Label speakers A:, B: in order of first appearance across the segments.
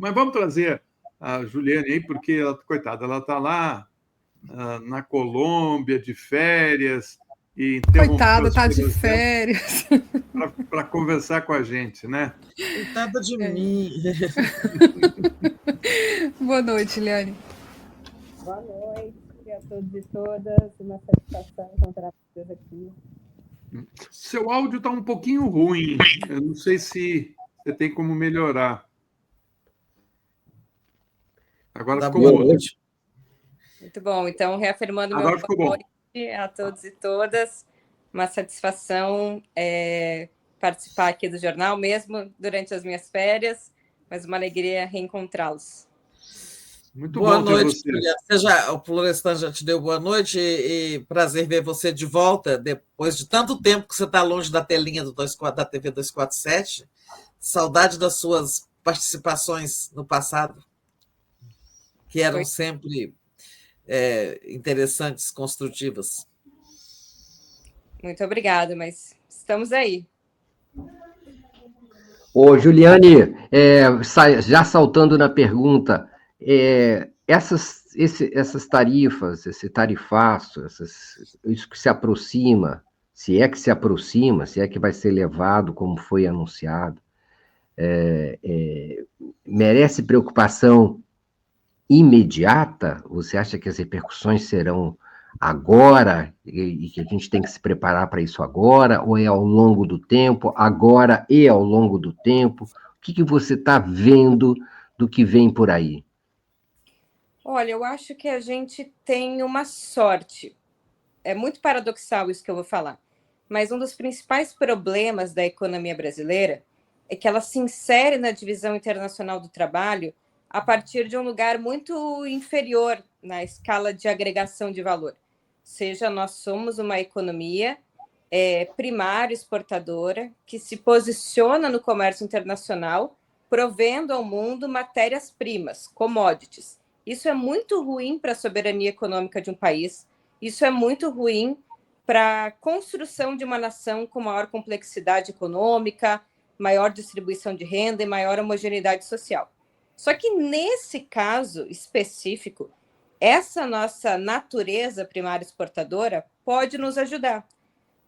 A: Mas vamos trazer a Juliane aí, porque, coitada, ela está lá na Colômbia, de férias, e interrompeu
B: Coitada, está de férias.
A: Para conversar com a gente, né?
C: Coitada de mim.
B: Boa noite, Liane.
D: Boa noite a todos e todas. Uma satisfação encontrar vocês aqui.
A: Seu áudio está um pouquinho ruim. Eu não sei se você tem como melhorar. Agora ficou
C: boa noite.
D: Muito bom. Então, reafirmando meu boa noite a todos e todas. Uma satisfação participar aqui do jornal, mesmo durante as minhas férias, mas uma alegria reencontrá-los.
A: Muito
C: boa
A: bom
C: noite,
A: ter você.
C: O Florestan já te deu boa noite e prazer ver você de volta depois de tanto tempo que você está longe da telinha da TV 247. Saudade das suas participações no passado, que eram sempre interessantes, construtivas.
D: Muito obrigada, mas estamos aí.
E: Ô, Juliane, já saltando na pergunta, essas tarifas, esse tarifaço, isso que se aproxima, se é que vai ser levado como foi anunciado, merece preocupação imediata? Você acha que as repercussões serão agora e que a gente tem que se preparar para isso agora, ou é ao longo do tempo, agora e ao longo do tempo? O que você está vendo do que vem por aí?
D: Olha, eu acho que a gente tem uma sorte. É muito paradoxal isso que eu vou falar, mas um dos principais problemas da economia brasileira é que ela se insere na divisão internacional do trabalho a partir de um lugar muito inferior na escala de agregação de valor. Ou seja, nós somos uma economia primária exportadora que se posiciona no comércio internacional, provendo ao mundo matérias-primas, commodities. Isso é muito ruim para a soberania econômica de um país, isso é muito ruim para a construção de uma nação com maior complexidade econômica, maior distribuição de renda e maior homogeneidade social. Só que nesse caso específico, essa nossa natureza primária exportadora pode nos ajudar.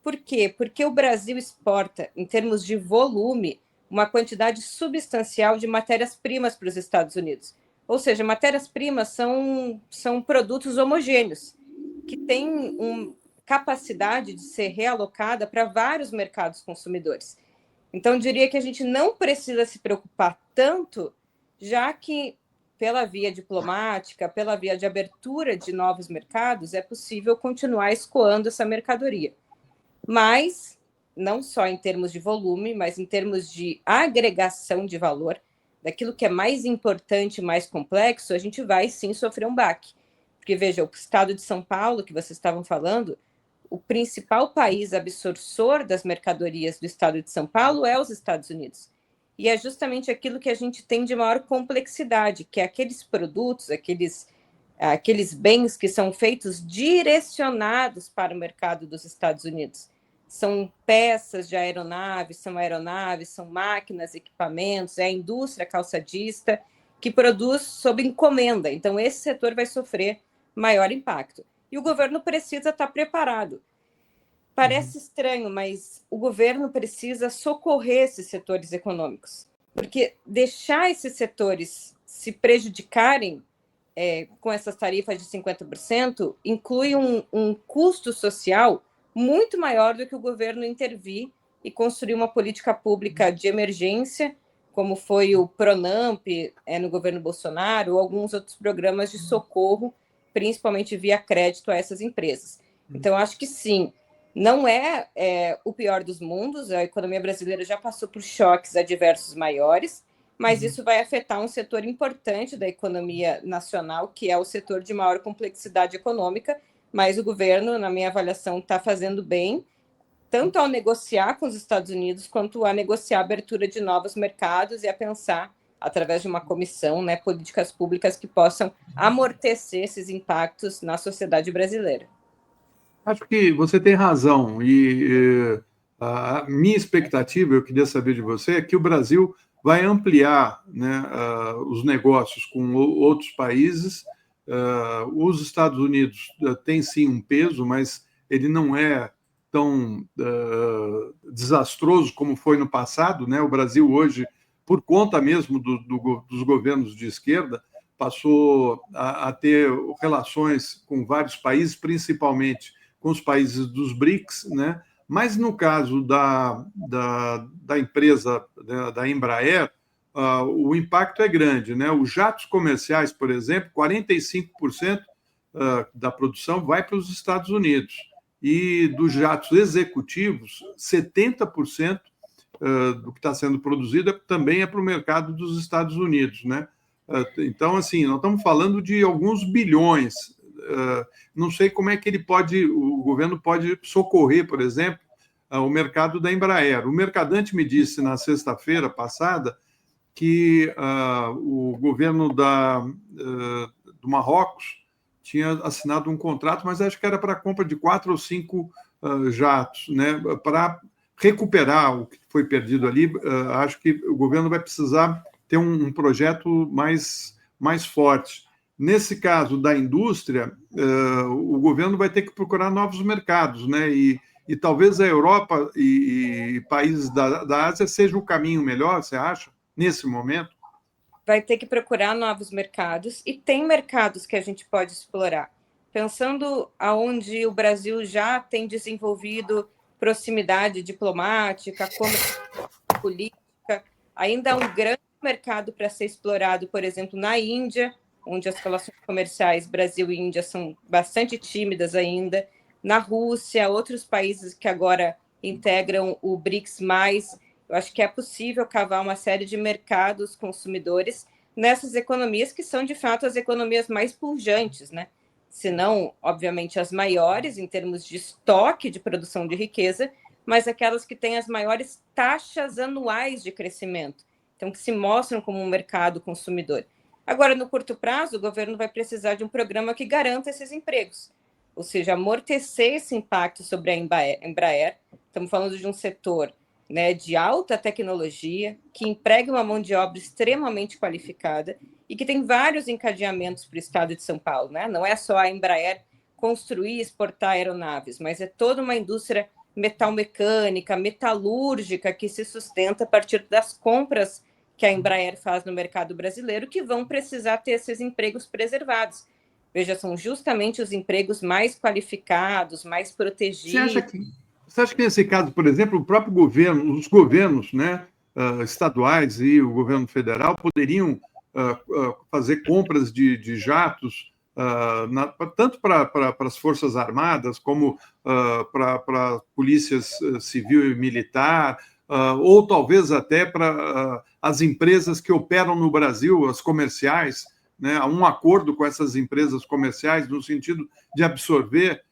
D: Por quê? Porque o Brasil exporta, em termos de volume, uma quantidade substancial de matérias-primas para os Estados Unidos. Ou seja, matérias-primas são produtos homogêneos, que têm capacidade de ser realocada para vários mercados consumidores. Então, eu diria que a gente não precisa se preocupar tanto, já que, pela via diplomática, pela via de abertura de novos mercados, é possível continuar escoando essa mercadoria. Mas, não só em termos de volume, mas em termos de agregação de valor, daquilo que é mais importante, mais complexo, a gente vai sim sofrer um baque. Porque, veja, o estado de São Paulo, que vocês estavam falando, o principal país absortor das mercadorias do estado de São Paulo é os Estados Unidos. E é justamente aquilo que a gente tem de maior complexidade, que é aqueles produtos, aqueles bens que são feitos direcionados para o mercado dos Estados Unidos. São peças de aeronaves, são máquinas, equipamentos, é a indústria calçadista que produz sob encomenda. Então, esse setor vai sofrer maior impacto. E o governo precisa estar preparado. Parece estranho, mas o governo precisa socorrer esses setores econômicos, porque deixar esses setores se prejudicarem com essas tarifas de 50% inclui um custo social muito maior do que o governo intervir e construir uma política pública de emergência, como foi o Pronamp no governo Bolsonaro, ou alguns outros programas de socorro, principalmente via crédito a essas empresas. Então, acho que sim, não é o pior dos mundos, a economia brasileira já passou por choques adversos maiores, mas isso vai afetar um setor importante da economia nacional, que é o setor de maior complexidade econômica, mas o governo, na minha avaliação, está fazendo bem, tanto ao negociar com os Estados Unidos, quanto a negociar a abertura de novos mercados e a pensar, através de uma comissão, políticas públicas que possam amortecer esses impactos na sociedade brasileira.
A: Acho que você tem razão, e a minha expectativa, eu queria saber de você, é que o Brasil vai ampliar, né, os negócios com outros países. Os Estados Unidos têm sim um peso, mas ele não é tão desastroso como foi no passado, né? O Brasil hoje, por conta mesmo dos governos de esquerda, passou a ter relações com vários países, principalmente com os países dos BRICS, né? Mas no caso da empresa, da Embraer, o impacto é grande, né? Os jatos comerciais, por exemplo, 45% da produção vai para os Estados Unidos. E dos jatos executivos, 70% do que está sendo produzido também é para o mercado dos Estados Unidos, né? Então, assim, nós estamos falando de alguns bilhões. Não sei como é que o governo pode socorrer, por exemplo, o mercado da Embraer. O mercadante me disse na sexta-feira passada que o governo do Marrocos tinha assinado um contrato, mas acho que era para a compra de 4 ou 5 jatos, né, para recuperar o que foi perdido ali. Acho que o governo vai precisar ter um projeto mais forte. Nesse caso da indústria, o governo vai ter que procurar novos mercados, né? E talvez a Europa e países da Ásia seja o caminho melhor, você acha, nesse momento?
D: Vai ter que procurar novos mercados, e tem mercados que a gente pode explorar. Pensando aonde o Brasil já tem desenvolvido proximidade diplomática, política, ainda há um grande mercado para ser explorado, por exemplo, na Índia, onde as relações comerciais Brasil e Índia são bastante tímidas ainda, na Rússia, outros países que agora integram o BRICS+. Eu acho que é possível cavar uma série de mercados consumidores nessas economias que são, de fato, as economias mais pujantes, né? Se não, obviamente, as maiores em termos de estoque de produção de riqueza, mas aquelas que têm as maiores taxas anuais de crescimento, então que se mostram como um mercado consumidor. Agora, no curto prazo, o governo vai precisar de um programa que garanta esses empregos, ou seja, amortecer esse impacto sobre a Embraer. Estamos falando de um setor, né, de alta tecnologia, que emprega uma mão de obra extremamente qualificada e que tem vários encadeamentos para o estado de São Paulo, né? Não é só a Embraer construir e exportar aeronaves, mas é toda uma indústria metalmecânica, metalúrgica, que se sustenta a partir das compras que a Embraer faz no mercado brasileiro, que vão precisar ter esses empregos preservados. Veja, são justamente os empregos mais qualificados, mais protegidos.
A: Você acha que nesse caso, por exemplo, o próprio governo, os governos, né, estaduais e o governo federal poderiam fazer compras de jatos, tanto para as Forças Armadas como para polícias civil e militar, ou talvez até para as empresas que operam no Brasil, as comerciais, né, há um acordo com essas empresas comerciais no sentido de absorver,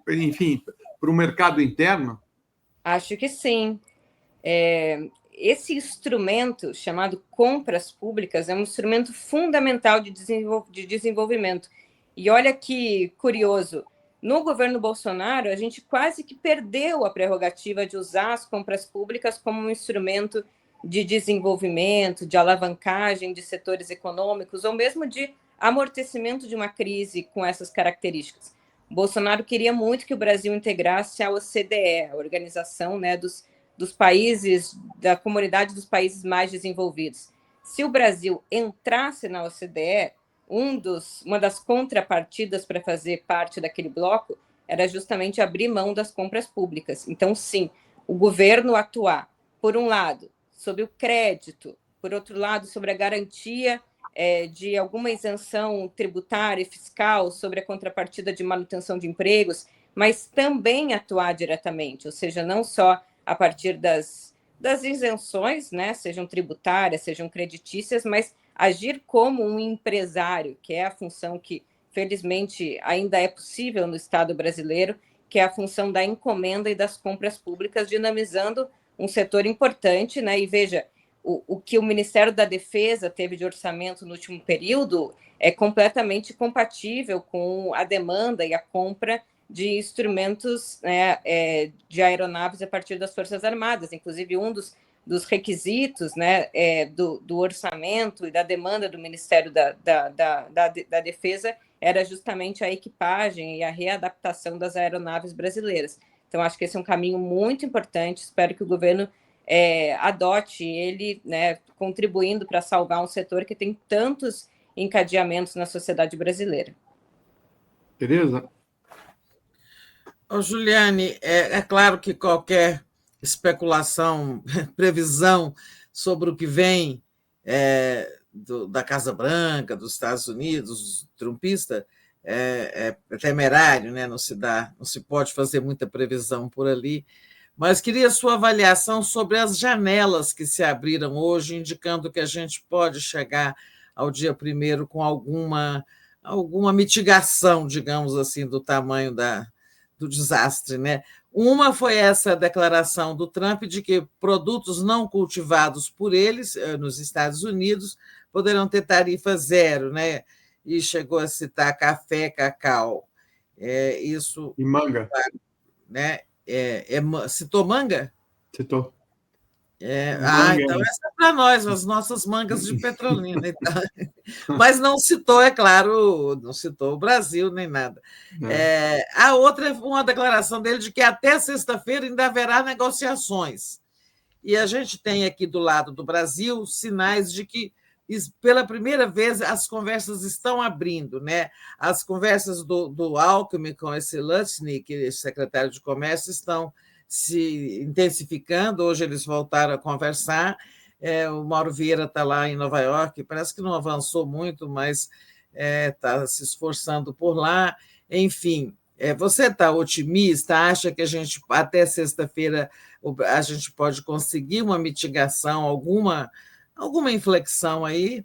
A: enfim, para o mercado interno?
D: Acho que sim. Esse instrumento chamado compras públicas é um instrumento fundamental de desenvolvimento. E olha que curioso, no governo Bolsonaro, a gente quase que perdeu a prerrogativa de usar as compras públicas como um instrumento de desenvolvimento, de alavancagem de setores econômicos, ou mesmo de amortecimento de uma crise com essas características. Bolsonaro queria muito que o Brasil integrasse a OCDE, a organização, né, dos países, da comunidade dos países mais desenvolvidos. Se o Brasil entrasse na OCDE, uma das contrapartidas para fazer parte daquele bloco era justamente abrir mão das compras públicas. Então, sim, o governo atuar, por um lado, sobre o crédito, por outro lado, sobre a garantia de alguma isenção tributária e fiscal, sobre a contrapartida de manutenção de empregos, mas também atuar diretamente, ou seja, não só a partir das isenções, né, sejam tributárias, sejam creditícias, mas agir como um empresário, que é a função que, felizmente, ainda é possível no Estado brasileiro, que é a função da encomenda e das compras públicas, dinamizando um setor importante, né? E veja, o que o Ministério da Defesa teve de orçamento no último período é completamente compatível com a demanda e a compra de instrumentos, né, de aeronaves a partir das Forças Armadas. Inclusive, um dos dos requisitos, né, do orçamento e da demanda do Ministério da Defesa era justamente a equipagem e a readaptação das aeronaves brasileiras. Então, acho que esse é um caminho muito importante, espero que o governo adote ele, né, contribuindo para salvar um setor que tem tantos encadeamentos na sociedade brasileira.
A: Tereza?
C: Juliane, é claro que qualquer especulação, previsão sobre o que vem da Casa Branca, dos Estados Unidos, trumpista, é temerário, né? Não se pode fazer muita previsão por ali, mas queria sua avaliação sobre as janelas que se abriram hoje, indicando que a gente pode chegar ao dia 1º com alguma mitigação, digamos assim, do tamanho do desastre, né? Uma foi essa declaração do Trump de que produtos não cultivados por eles nos Estados Unidos poderão ter tarifa zero, né? E chegou a citar café, cacau. Isso.
A: E manga.
C: Né? Citou manga?
A: Citou.
C: Então essa é para nós, as nossas mangas de Petrolina. Então. Mas não citou, é claro, não citou o Brasil nem nada. A outra é uma declaração dele de que até sexta-feira ainda haverá negociações. E a gente tem aqui do lado do Brasil sinais de que, pela primeira vez, as conversas estão abrindo, né? As conversas do Alckmin com esse Lutnick, secretário de Comércio, estão se intensificando. Hoje eles voltaram a conversar. O Mauro Vieira está lá em Nova York, parece que não avançou muito, mas está se esforçando por lá. Enfim, você está otimista? Acha que a gente, até sexta-feira, a gente pode conseguir uma mitigação, alguma inflexão aí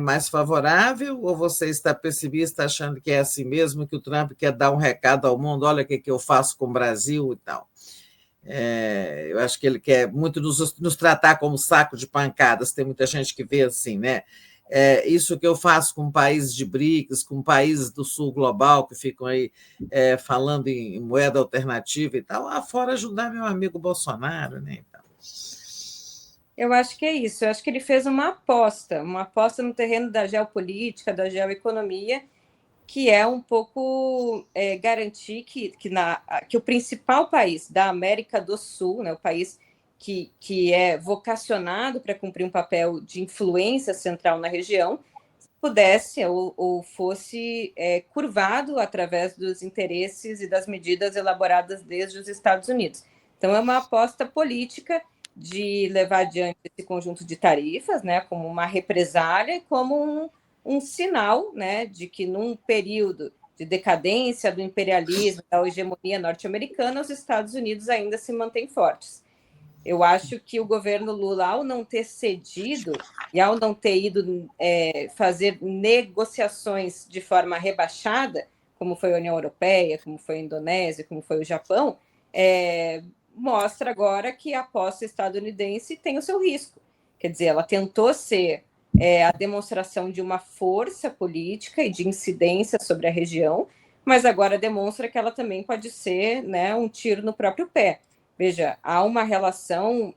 C: mais favorável? Ou você está pessimista, achando que é assim mesmo, que o Trump quer dar um recado ao mundo, olha o que eu faço com o Brasil e tal? Eu acho que ele quer muito nos tratar como saco de pancadas, tem muita gente que vê assim, né? Isso que eu faço com países de BRICS, com países do sul global, que ficam aí falando em moeda alternativa e tal, fora ajudar meu amigo Bolsonaro, né? Então.
D: Eu acho que é isso, eu acho que ele fez uma aposta no terreno da geopolítica, da geoeconomia, que é um pouco garantir que o principal país da América do Sul, né, o país que é vocacionado para cumprir um papel de influência central na região, pudesse ou fosse curvado através dos interesses e das medidas elaboradas desde os Estados Unidos. Então, é uma aposta política de levar adiante esse conjunto de tarifas, né, como uma represália, como um sinal, né, de que num período de decadência do imperialismo, da hegemonia norte-americana, os Estados Unidos ainda se mantêm fortes. Eu acho que o governo Lula, ao não ter cedido e ao não ter ido fazer negociações de forma rebaixada, como foi a União Europeia, como foi a Indonésia, como foi o Japão, mostra agora que a aposta estadunidense tem o seu risco. Quer dizer, ela tentou ser a demonstração de uma força política e de incidência sobre a região, mas agora demonstra que ela também pode ser, né, um tiro no próprio pé. Veja, há uma relação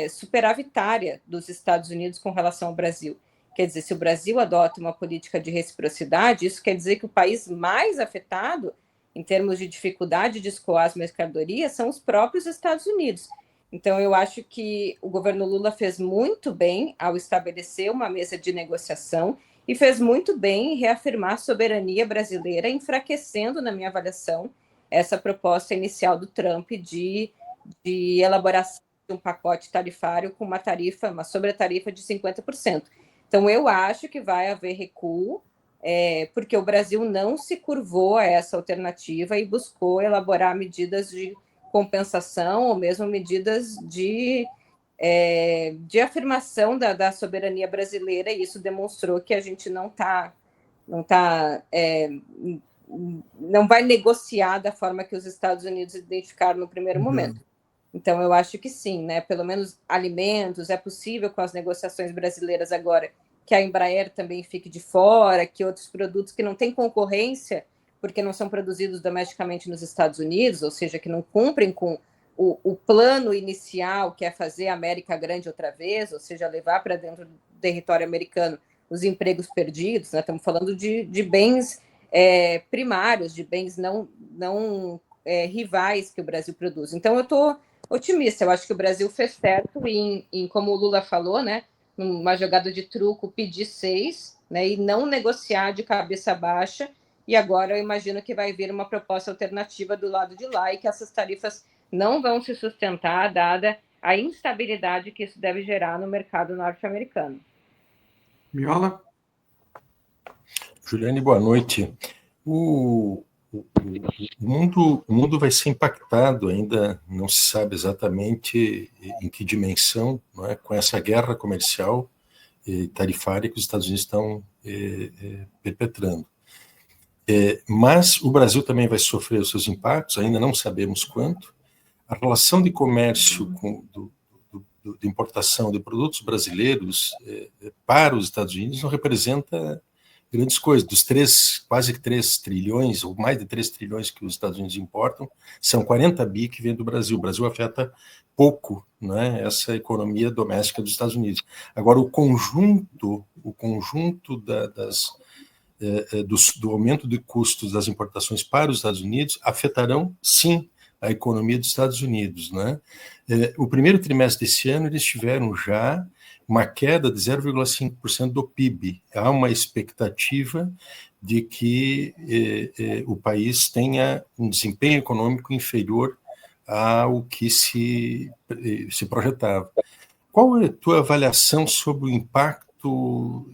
D: superavitária dos Estados Unidos com relação ao Brasil. Quer dizer, se o Brasil adota uma política de reciprocidade, isso quer dizer que o país mais afetado, em termos de dificuldade de escoar as mercadorias, são os próprios Estados Unidos. Então, eu acho que o governo Lula fez muito bem ao estabelecer uma mesa de negociação e fez muito bem em reafirmar a soberania brasileira, enfraquecendo, na minha avaliação, essa proposta inicial do Trump de elaboração de um pacote tarifário com uma sobretarifa de 50%. Então, eu acho que vai haver recuo, porque o Brasil não se curvou a essa alternativa e buscou elaborar medidas de compensação ou mesmo medidas de afirmação da soberania brasileira, e isso demonstrou que a gente não vai negociar da forma que os Estados Unidos identificaram no primeiro momento. Então, eu acho que sim, né? Pelo menos alimentos, é possível com as negociações brasileiras agora que a Embraer também fique de fora, que outros produtos que não têm concorrência, porque não são produzidos domesticamente nos Estados Unidos, ou seja, que não cumprem com o plano inicial, que é fazer a América grande outra vez, ou seja, levar para dentro do território americano os empregos perdidos, né? Estamos falando de bens primários, de bens não rivais que o Brasil produz. Então, eu estou otimista. Eu acho que o Brasil fez certo em, como o Lula falou, né, numa jogada de truco, pedir 6, né, e não negociar de cabeça baixa. E agora eu imagino que vai vir uma proposta alternativa do lado de lá e que essas tarifas não vão se sustentar, dada a instabilidade que isso deve gerar no mercado norte-americano.
A: Miola?
F: Juliane, boa noite. O mundo vai ser impactado, ainda não se sabe exatamente em que dimensão, não é, com essa guerra comercial e tarifária que os Estados Unidos estão perpetrando. Mas o Brasil também vai sofrer os seus impactos, ainda não sabemos quanto. A relação de comércio de importação de produtos brasileiros para os Estados Unidos não representa grandes coisas. Dos quase 3 trilhões, ou mais de 3 trilhões que os Estados Unidos importam, são 40 bi que vêm do Brasil. O Brasil afeta pouco, né, essa economia doméstica dos Estados Unidos. Agora, o conjunto do aumento de custos das importações para os Estados Unidos afetarão, sim, a economia dos Estados Unidos, né? O primeiro trimestre desse ano, eles tiveram já uma queda de 0,5% do PIB. Há uma expectativa de que o país tenha um desempenho econômico inferior ao que se projetava. Qual é a tua avaliação sobre o impacto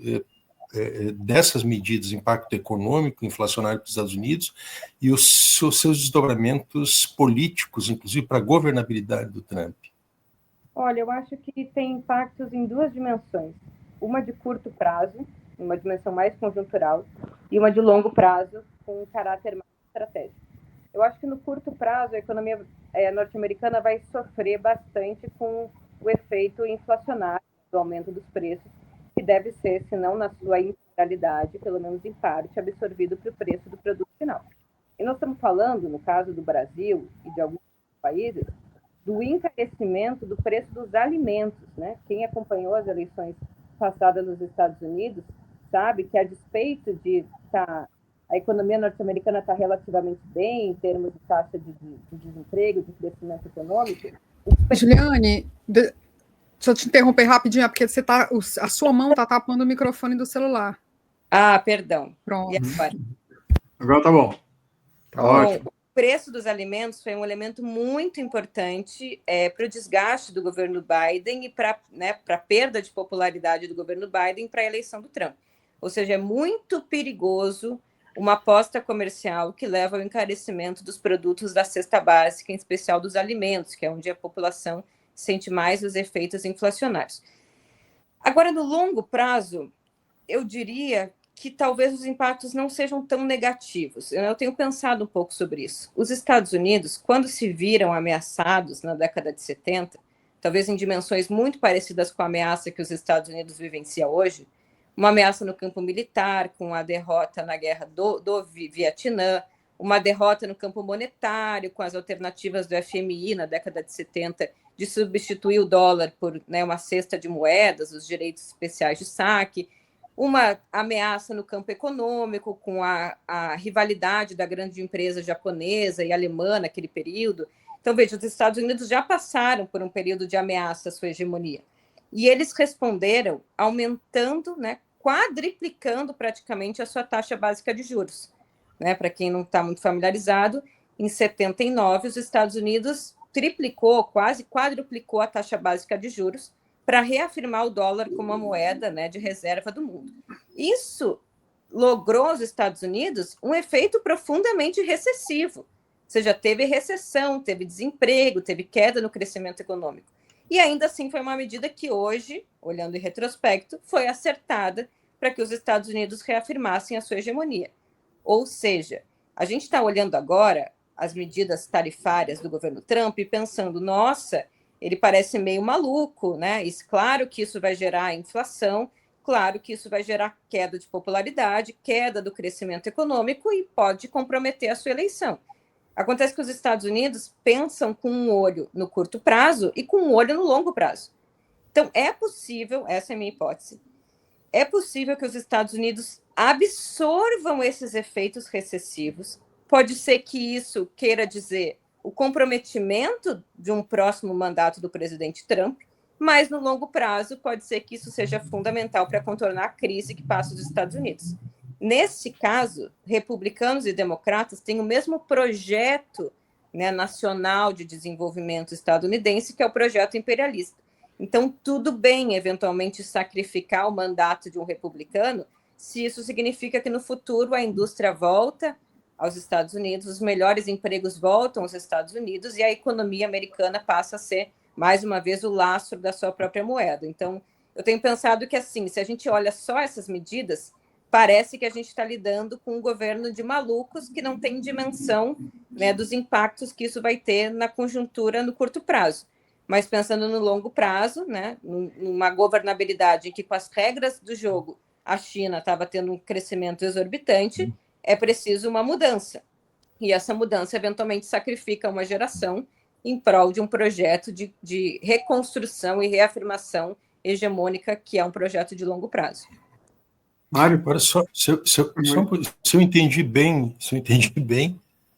F: dessas medidas, impacto econômico, inflacionário dos Estados Unidos e os seus desdobramentos políticos, inclusive para a governabilidade do Trump?
D: Olha, eu acho que tem impactos em 2 dimensões. Uma de curto prazo, uma dimensão mais conjuntural, e uma de longo prazo, com um caráter mais estratégico. Eu acho que no curto prazo a economia norte-americana vai sofrer bastante com o efeito inflacionário do aumento dos preços, que deve ser, se não na sua integralidade, pelo menos em parte, absorvido para o preço do produto final. E nós estamos falando, no caso do Brasil e de alguns países, do encarecimento do preço dos alimentos, né? Quem acompanhou as eleições passadas nos Estados Unidos sabe que, a despeito de a economia norte-americana está relativamente bem em termos de taxa de desemprego, de crescimento econômico.
B: Juliane, deixa eu te interromper rapidinho, porque a sua mão está tapando o microfone do celular.
D: Ah, perdão.
B: Pronto.
D: E agora?
A: Agora tá bom. Tá ótimo.
D: O preço dos alimentos foi um elemento muito importante para o desgaste do governo Biden e para a perda de popularidade do governo Biden para a eleição do Trump. Ou seja, é muito perigoso uma aposta comercial que leva ao encarecimento dos produtos da cesta básica, em especial dos alimentos, que é onde a população sente mais os efeitos inflacionários. Agora, no longo prazo, eu diria que talvez os impactos não sejam tão negativos. Eu tenho pensado um pouco sobre isso. Os Estados Unidos, quando se viram ameaçados na década de 70, talvez em dimensões muito parecidas com a ameaça que os Estados Unidos vivenciam hoje, uma ameaça no campo militar, com a derrota na guerra do Vietnã, uma derrota no campo monetário, com as alternativas do FMI na década de 70, de substituir o dólar por uma cesta de moedas, os direitos especiais de saque, uma ameaça no campo econômico, com a rivalidade da grande empresa japonesa e alemã naquele período. Então, veja, os Estados Unidos já passaram por um período de ameaça à sua hegemonia. E eles responderam aumentando, quadriplicando praticamente a sua taxa básica de juros. Para quem não está muito familiarizado, em 79, os Estados Unidos triplicou, quase quadruplicou a taxa básica de juros para reafirmar o dólar como a moeda de reserva do mundo. Isso logrou aos Estados Unidos um efeito profundamente recessivo. Ou seja, teve recessão, teve desemprego, teve queda no crescimento econômico. E ainda assim foi uma medida que hoje, olhando em retrospecto, foi acertada para que os Estados Unidos reafirmassem a sua hegemonia. Ou seja, a gente está olhando agora as medidas tarifárias do governo Trump e pensando, nossa, ele parece meio maluco, Claro que isso vai gerar inflação, claro que isso vai gerar queda de popularidade, queda do crescimento econômico e pode comprometer a sua eleição. Acontece que os Estados Unidos pensam com um olho no curto prazo e com um olho no longo prazo. Então, é possível, essa é a minha hipótese, é possível que os Estados Unidos absorvam esses efeitos recessivos. Pode ser que isso queira dizer o comprometimento de um próximo mandato do presidente Trump, mas no longo prazo pode ser que isso seja fundamental para contornar a crise que passa os Estados Unidos. Nesse caso, republicanos e democratas têm o mesmo projeto, né, nacional de desenvolvimento estadunidense, que é o projeto imperialista. Então, tudo bem, eventualmente, sacrificar o mandato de um republicano, se isso significa que no futuro a indústria volta aos Estados Unidos, os melhores empregos voltam aos Estados Unidos e a economia americana passa a ser, mais uma vez, o lastro da sua própria moeda. Então, eu tenho pensado que, assim, se a gente olha só essas medidas, parece que a gente está lidando com um governo de malucos que não tem dimensão, né, dos impactos que isso vai ter na conjuntura no curto prazo. Mas pensando no longo prazo, né, numa governabilidade em que, com as regras do jogo, a China estava tendo um crescimento exorbitante, é preciso uma mudança. E essa mudança, eventualmente, sacrifica uma geração em prol de um projeto de reconstrução e reafirmação hegemônica, que é um projeto de longo prazo.
F: Mário, agora se eu entendi bem,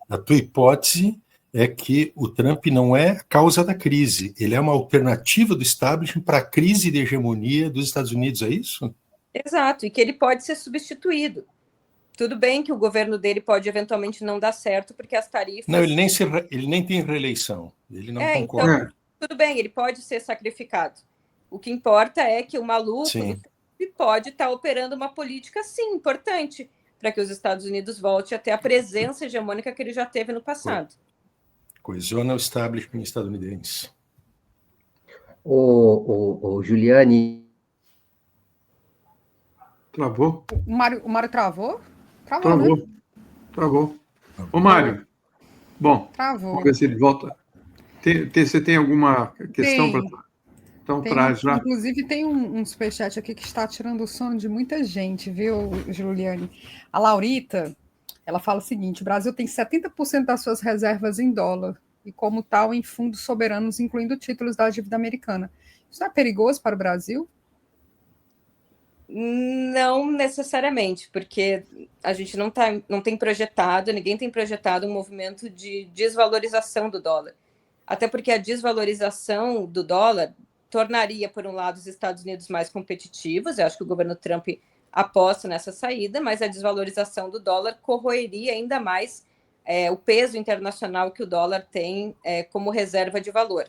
F: a tua hipótese é que o Trump não é a causa da crise, ele é uma alternativa do establishment para a crise de hegemonia dos Estados Unidos, é isso?
D: Exato, e que ele pode ser substituído. Tudo bem que o governo dele pode eventualmente não dar certo, porque as tarifas...
F: Não, ele nem tem reeleição, ele não concorda.
D: Então, tudo bem, ele pode ser sacrificado. O que importa é que o maluco pode estar operando uma política, sim, importante, para que os Estados Unidos volte a ter a presença hegemônica que ele já teve no passado.
F: Coesiona o establishment estadunidense.
E: O Juliane...
A: Travou?
B: O Mário travou?
A: Travou.
B: Né?
A: Travou. Ô, Mário, bom,
B: Travou.
A: Vamos ver se ele volta. Você tem alguma questão para... Então, traz já.
B: Inclusive, tem um superchat aqui que está tirando o sono de muita gente, viu, Juliane? A Laurita, ela fala o seguinte: o Brasil tem 70% das suas reservas em dólar e, como tal, em fundos soberanos, incluindo títulos da dívida americana. Isso é perigoso para o Brasil?
D: Não necessariamente, porque a gente não tem projetado, ninguém tem projetado um movimento de desvalorização do dólar. Até porque a desvalorização do dólar tornaria, por um lado, os Estados Unidos mais competitivos. Eu acho que o governo Trump aposta nessa saída, mas a desvalorização do dólar corroeria ainda mais o peso internacional que o dólar tem como reserva de valor.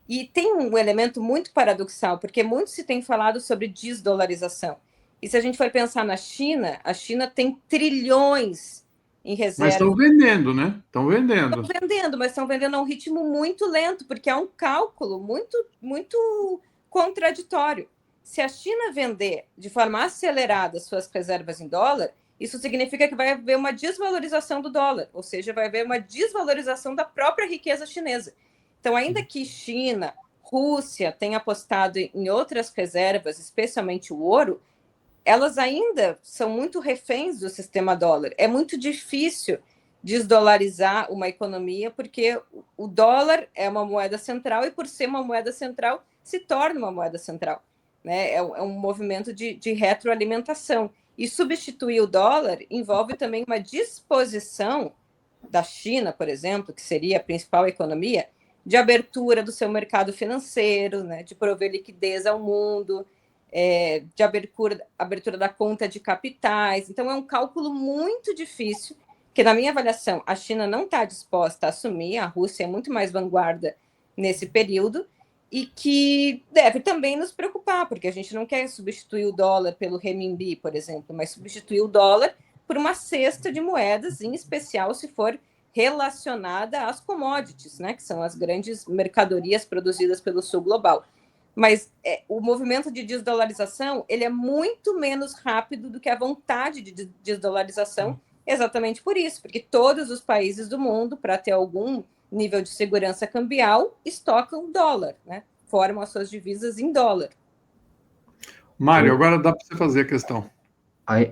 D: E tem um elemento muito paradoxal, porque muito se tem falado sobre desdolarização. E se a gente for pensar na China, a China tem trilhões em reserva.
A: Mas estão vendendo, né? Estão
D: vendendo, mas estão vendendo a um ritmo muito lento, porque é um cálculo muito contraditório. Se a China vender de forma acelerada suas reservas em dólar, isso significa que vai haver uma desvalorização do dólar, ou seja, vai haver uma desvalorização da própria riqueza chinesa. Então, ainda que China, Rússia tenham apostado em outras reservas, especialmente o ouro, elas ainda são muito reféns do sistema dólar. É muito difícil desdolarizar uma economia, porque o dólar é uma moeda central e, por ser uma moeda central, se torna uma moeda central. Né? É um movimento de retroalimentação. E substituir o dólar envolve também uma disposição da China, por exemplo, que seria a principal economia, de abertura do seu mercado financeiro, né, de prover liquidez ao mundo, de abertura da conta de capitais. Então, é um cálculo muito difícil, que, na minha avaliação, a China não está disposta a assumir, a Rússia é muito mais vanguarda nesse período, e que deve também nos preocupar, porque a gente não quer substituir o dólar pelo renminbi, por exemplo, mas substituir o dólar por uma cesta de moedas, em especial se for relacionada às commodities, né, que são as grandes mercadorias produzidas pelo sul global. Mas o movimento de desdolarização ele é muito menos rápido do que a vontade de desdolarização, exatamente por isso, porque todos os países do mundo, para ter algum nível de segurança cambial, estocam dólar, né, formam as suas divisas em dólar.
A: Mário, agora dá para você fazer a questão.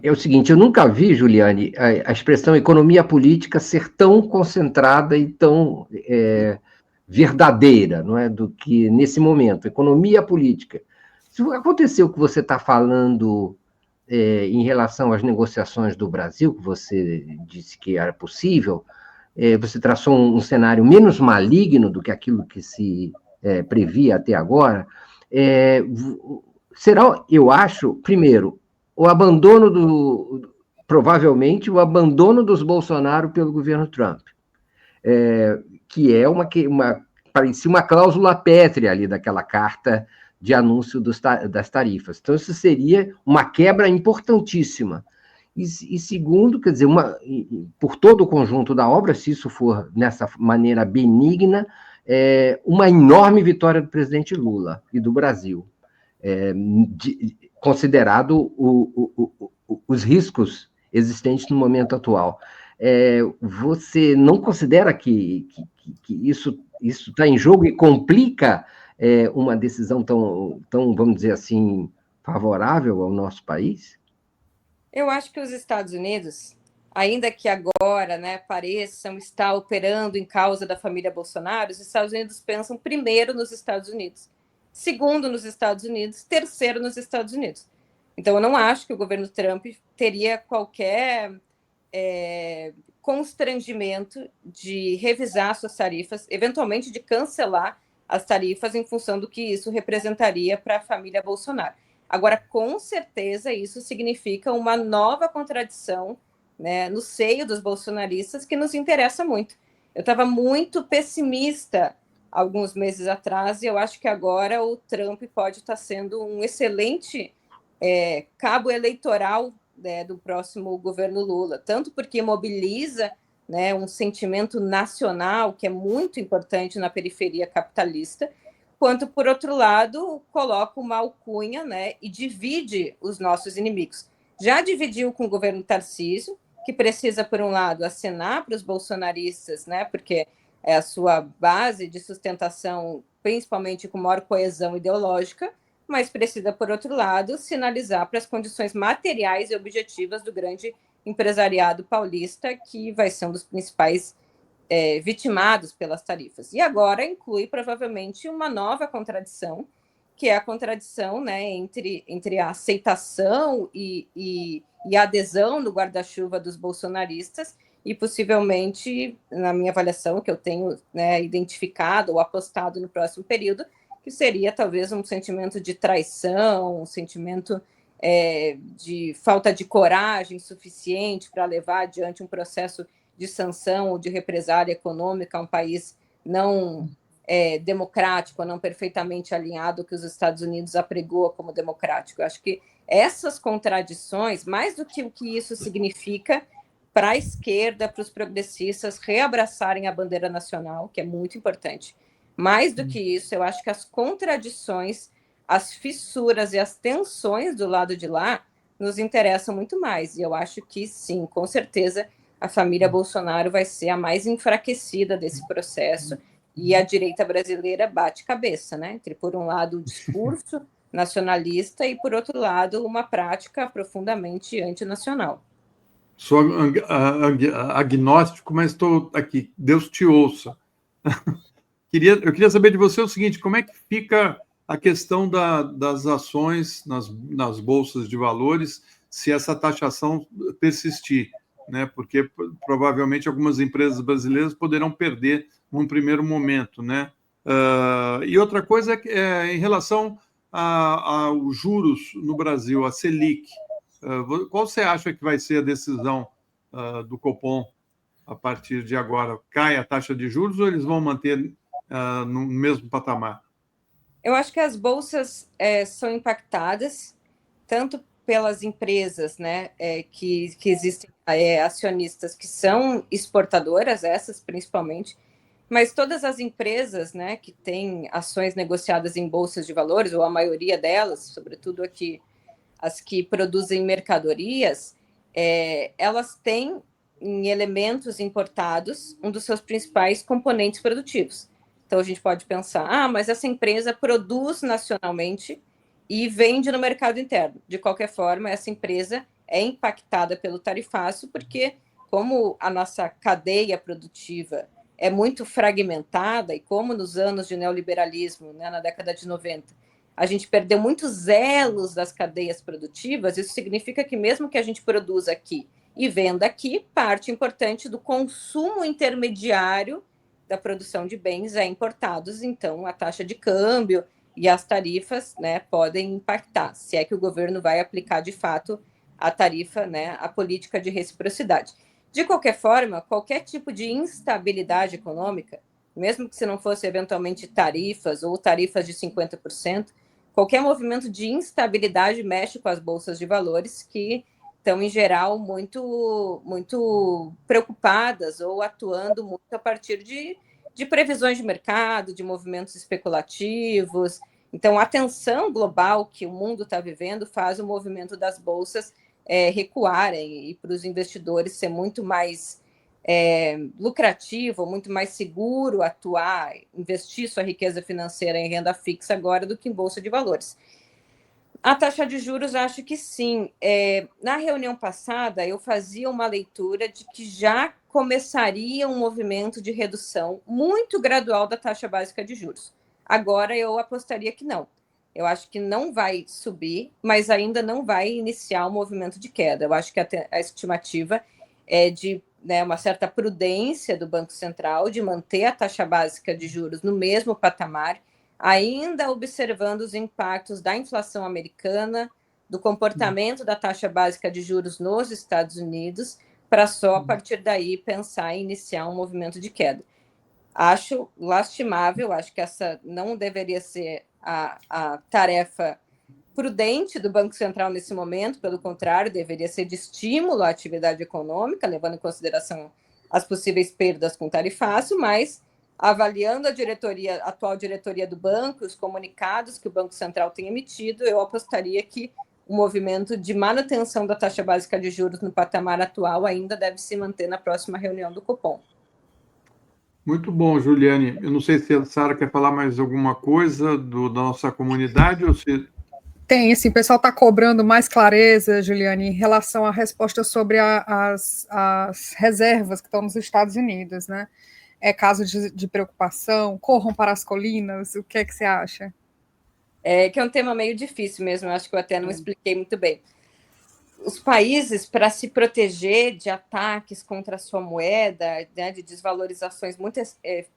E: É o seguinte, eu nunca vi, Juliane, a expressão economia política ser tão concentrada e tão verdadeira, não é, do que nesse momento. Economia política. Se aconteceu o que você está falando em relação às negociações do Brasil, que você disse que era possível, você traçou um cenário menos maligno do que aquilo que se previa até agora, será, eu acho, primeiro, provavelmente, o abandono dos Bolsonaro pelo governo Trump, que é parecia uma cláusula pétrea ali daquela carta de anúncio das tarifas. Então, isso seria uma quebra importantíssima. E segundo, quer dizer, por todo o conjunto da obra, se isso for nessa maneira benigna, uma enorme vitória do presidente Lula e do Brasil, considerado os riscos existentes no momento atual. Você não considera que isso está em jogo e complica uma decisão tão, vamos dizer assim, favorável ao nosso país?
D: Eu acho que os Estados Unidos, ainda que agora, né, pareçam estar operando em causa da família Bolsonaro, os Estados Unidos pensam primeiro nos Estados Unidos, segundo nos Estados Unidos, terceiro nos Estados Unidos. Então, eu não acho que o governo Trump teria qualquer constrangimento de revisar suas tarifas, eventualmente de cancelar as tarifas em função do que isso representaria para a família Bolsonaro. Agora, com certeza, isso significa uma nova contradição, né, no seio dos bolsonaristas que nos interessa muito. Eu estava muito pessimista alguns meses atrás e eu acho que agora o Trump pode estar sendo um excelente cabo eleitoral, né, do próximo governo Lula, tanto porque mobiliza, né, um sentimento nacional que é muito importante na periferia capitalista, quanto, por outro lado, coloca uma alcunha, né, e divide os nossos inimigos. Já dividiu com o governo Tarcísio, que precisa, por um lado, acenar para os bolsonaristas, né, porque é a sua base de sustentação, principalmente com maior coesão ideológica, mas precisa, por outro lado, sinalizar para as condições materiais e objetivas do grande empresariado paulista, que vai ser um dos principais vitimados pelas tarifas. E agora inclui provavelmente uma nova contradição, que é a contradição, né, entre a aceitação e a adesão no guarda-chuva dos bolsonaristas e possivelmente, na minha avaliação, que eu tenho, né, identificado ou apostado no próximo período, que seria talvez um sentimento de traição, um sentimento de falta de coragem suficiente para levar adiante um processo de sanção ou de represália econômica a um país não democrático, não perfeitamente alinhado ao que os Estados Unidos apregoa como democrático. Eu acho que essas contradições, mais do que o que isso significa para a esquerda, para os progressistas reabraçarem a bandeira nacional, que é muito importante, mais do que isso, eu acho que as contradições, as fissuras e as tensões do lado de lá nos interessam muito mais. E eu acho que, sim, com certeza, a família Bolsonaro vai ser a mais enfraquecida desse processo e a direita brasileira bate cabeça, né? Entre, por um lado, o discurso nacionalista e, por outro lado, uma prática profundamente antinacional.
A: Sou agnóstico, mas estou aqui. Deus te ouça. Eu queria saber de você o seguinte: como é que fica a questão das ações nas bolsas de valores se essa taxação persistir, né? Porque provavelmente algumas empresas brasileiras poderão perder num primeiro momento, né? E outra coisa é em relação aos juros no Brasil, a Selic. Qual você acha que vai ser a decisão do Copom a partir de agora? Cai a taxa de juros ou eles vão manter no mesmo patamar?
D: Eu acho que as bolsas são impactadas tanto pelas empresas, né, que existem acionistas que são exportadoras, essas principalmente, mas todas as empresas, né, que têm ações negociadas em bolsas de valores, ou a maioria delas, sobretudo aqui as que produzem mercadorias, elas têm em elementos importados um dos seus principais componentes produtivos. Então, a gente pode pensar, mas essa empresa produz nacionalmente e vende no mercado interno. De qualquer forma, essa empresa é impactada pelo tarifaço, porque como a nossa cadeia produtiva é muito fragmentada, e como nos anos de neoliberalismo, né, na década de 90, a gente perdeu muitos elos das cadeias produtivas, isso significa que mesmo que a gente produza aqui e venda aqui, parte importante do consumo intermediário da produção de bens é importados, então a taxa de câmbio e as tarifas, né, podem impactar, se é que o governo vai aplicar de fato a tarifa, né, a política de reciprocidade. De qualquer forma, qualquer tipo de instabilidade econômica, mesmo que se não fosse eventualmente tarifas ou tarifas de 50%, qualquer movimento de instabilidade mexe com as bolsas de valores, que estão, em geral, muito preocupadas ou atuando muito a partir de previsões de mercado, de movimentos especulativos. Então, a tensão global que o mundo está vivendo faz o movimento das bolsas recuarem, e para os investidores ser muito mais lucrativo, muito mais seguro atuar, investir sua riqueza financeira em renda fixa agora do que em bolsa de valores. A taxa de juros, acho que sim. Na reunião passada, eu fazia uma leitura de que já começaria um movimento de redução muito gradual da taxa básica de juros. Agora, eu apostaria que não. Eu acho que não vai subir, mas ainda não vai iniciar um movimento de queda. Eu acho que a estimativa é de uma certa prudência do Banco Central de manter a taxa básica de juros no mesmo patamar, ainda observando os impactos da inflação americana, do comportamento da taxa básica de juros nos Estados Unidos, para só a partir daí pensar em iniciar um movimento de queda. Acho lastimável, acho que essa não deveria ser a tarefa prudente do Banco Central nesse momento, pelo contrário, deveria ser de estímulo à atividade econômica, levando em consideração as possíveis perdas com tarifaço, mas avaliando a atual diretoria do banco, os comunicados que o Banco Central tem emitido, eu apostaria que o movimento de manutenção da taxa básica de juros no patamar atual ainda deve se manter na próxima reunião do Copom.
A: Muito bom, Juliane. Eu não sei se a Sara quer falar mais alguma coisa da nossa comunidade ou se...
B: Tem, assim, o pessoal está cobrando mais clareza, Juliane, em relação à resposta sobre as reservas que estão nos Estados Unidos, né? É caso de preocupação, corram para as colinas, o que é que você acha?
D: Que é um tema meio difícil mesmo, eu acho que eu até não expliquei muito bem. Os países, para se proteger de ataques contra a sua moeda, né, de desvalorizações muito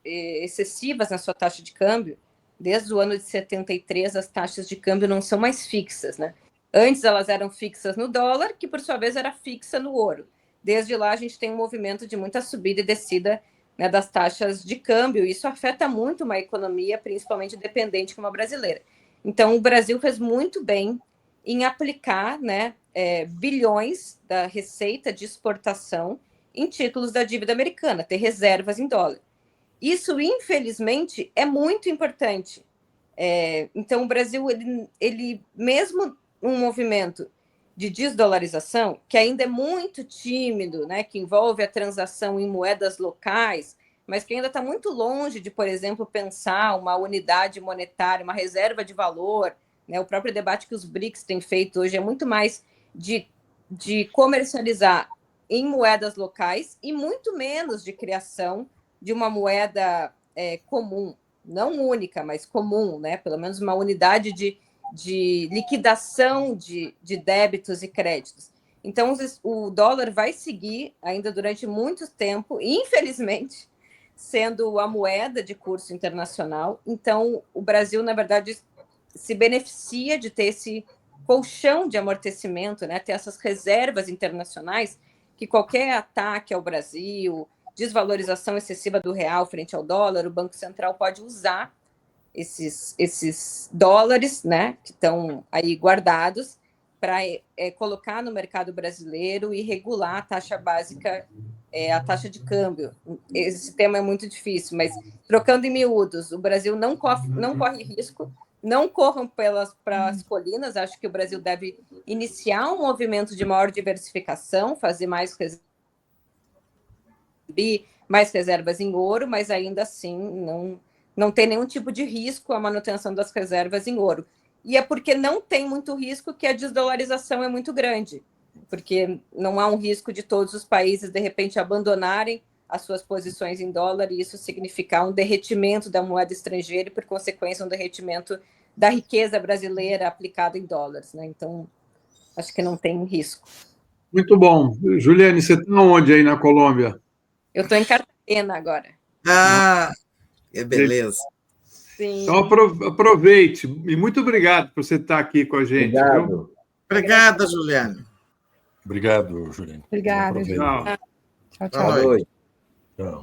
D: excessivas na sua taxa de câmbio, desde o ano de 73, as taxas de câmbio não são mais fixas, né? Antes elas eram fixas no dólar, que por sua vez era fixa no ouro. Desde lá a gente tem um movimento de muita subida e descida, né, das taxas de câmbio. Isso afeta muito uma economia, principalmente dependente como a brasileira. Então, o Brasil fez muito bem em aplicar, né, bilhões da receita de exportação em títulos da dívida americana, ter reservas em dólar. Isso, infelizmente, é muito importante. Então, o Brasil, ele mesmo um movimento de desdolarização, que ainda é muito tímido, né, que envolve a transação em moedas locais, mas que ainda está muito longe de, por exemplo, pensar uma unidade monetária, uma reserva de valor, né? O próprio debate que os BRICS têm feito hoje é muito mais de comercializar em moedas locais e muito menos de criação de uma moeda comum, não única, mas comum, né? Pelo menos uma unidade de liquidação de débitos e créditos. Então, o dólar vai seguir ainda durante muito tempo, infelizmente, sendo a moeda de curso internacional. Então, o Brasil, na verdade, se beneficia de ter esse colchão de amortecimento, né? Ter essas reservas internacionais que qualquer ataque ao Brasil, desvalorização excessiva do real frente ao dólar, o Banco Central pode usar esses dólares, né, que estão aí guardados, para colocar no mercado brasileiro e regular a taxa básica, a taxa de câmbio. Esse tema é muito difícil, mas trocando em miúdos, o Brasil não corre risco, não corram para as colinas. Acho que o Brasil deve iniciar um movimento de maior diversificação, fazer mais reservas em ouro, mas ainda assim não tem nenhum tipo de risco a manutenção das reservas em ouro. E é porque não tem muito risco que a desdolarização é muito grande. porque não há um risco de todos os países, de repente, abandonarem as suas posições em dólar e isso significar um derretimento da moeda estrangeira e, por consequência, um derretimento da riqueza brasileira aplicada em dólares, né? Então, acho que não tem risco.
A: Muito bom. Juliane, você está onde aí na Colômbia?
D: Eu estou em Cartagena agora.
C: Ah, que beleza.
D: Sim.
A: Então aproveite. E muito obrigado por você estar aqui com a gente.
E: Obrigado.
A: Viu?
C: Obrigada, Juliane.
F: Obrigado, Juliane.
B: Obrigada,
F: Aproveite.
A: Tchau.
B: Tchau,
C: Boa
B: tchau.
C: noite.
E: Boa noite.
F: Tchau.